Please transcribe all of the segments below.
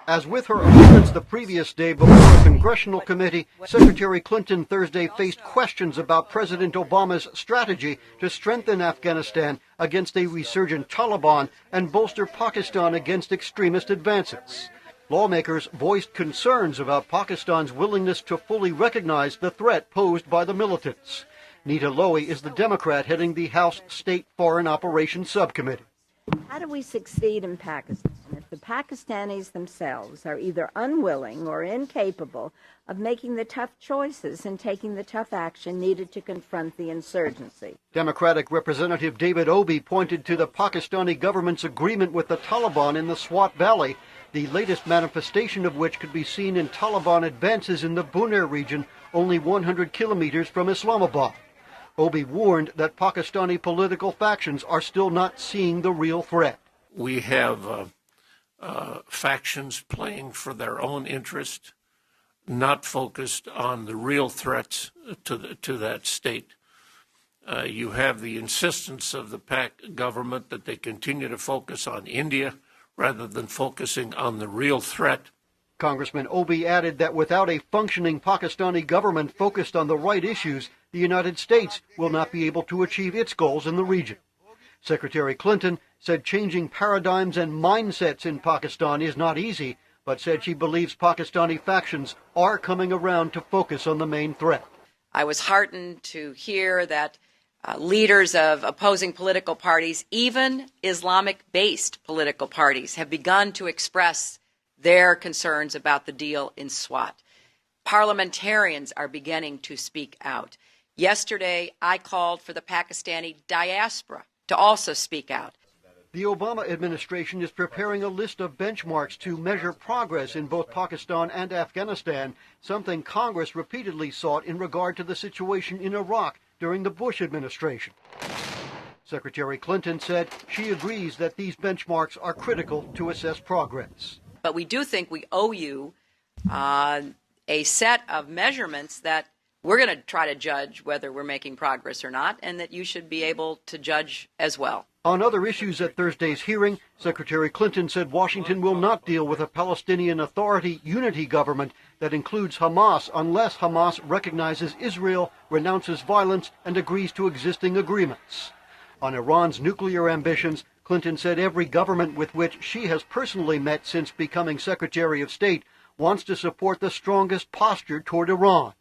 As with her appearance the previous day before a congressional committee, Secretary Clinton Thursday faced questions about President Obama's strategy to strengthen Afghanistan against a resurgent Taliban and bolster Pakistan against extremist advances. Lawmakers voiced concerns about Pakistan's willingness to fully recognize the threat posed by the militants. Nita Lowy is the Democrat heading the House State Foreign Operations Subcommittee. How do we succeed in Pakistan if the Pakistanis themselves are either unwilling or incapable of making the tough choices and taking the tough action needed to confront the insurgency? Democratic Representative David Obi pointed to the Pakistani government's agreement with the Taliban in the Swat Valley, the latest manifestation of which could be seen in Taliban advances in the Buner region, only 100 kilometers from Islamabad. Obi warned that Pakistani political factions are still not seeing the real threat. We have factions playing for their own interest, not focused on the real threats to that state. You have the insistence of the Pak government that they continue to focus on India rather than focusing on the real threat. Congressman Obi added that without a functioning Pakistani government focused on the right issues, the United States will not be able to achieve its goals in the region. Secretary Clinton said changing paradigms and mindsets in Pakistan is not easy, but said she believes Pakistani factions are coming around to focus on the main threat. I was heartened to hear that leaders of opposing political parties, even Islamic-based political parties, have begun to express their concerns about the deal in Swat. Parliamentarians are beginning to speak out. Yesterday, I called for the Pakistani diaspora to also speak out. The Obama administration is preparing a list of benchmarks to measure progress in both Pakistan and Afghanistan, something Congress repeatedly sought in regard to the situation in Iraq during the Bush administration. Secretary Clinton said she agrees that these benchmarks are critical to assess progress. But we do think we owe you a set of measurements that we're going to try to judge whether we're making progress or not, and that you should be able to judge as well. On other issues at Thursday's hearing, Secretary Clinton said Washington will not deal with a Palestinian Authority unity government that includes Hamas unless Hamas recognizes Israel, renounces violence, and agrees to existing agreements. On Iran's nuclear ambitions, Clinton said every government with which she has personally met since becoming Secretary of State wants to support the strongest posture toward Iran.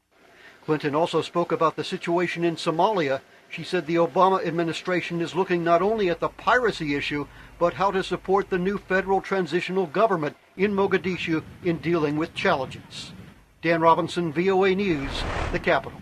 Clinton also spoke about the situation in Somalia. She said the Obama administration is looking not only at the piracy issue, but how to support the new federal transitional government in Mogadishu in dealing with challenges. Dan Robinson, VOA News, the Capitol.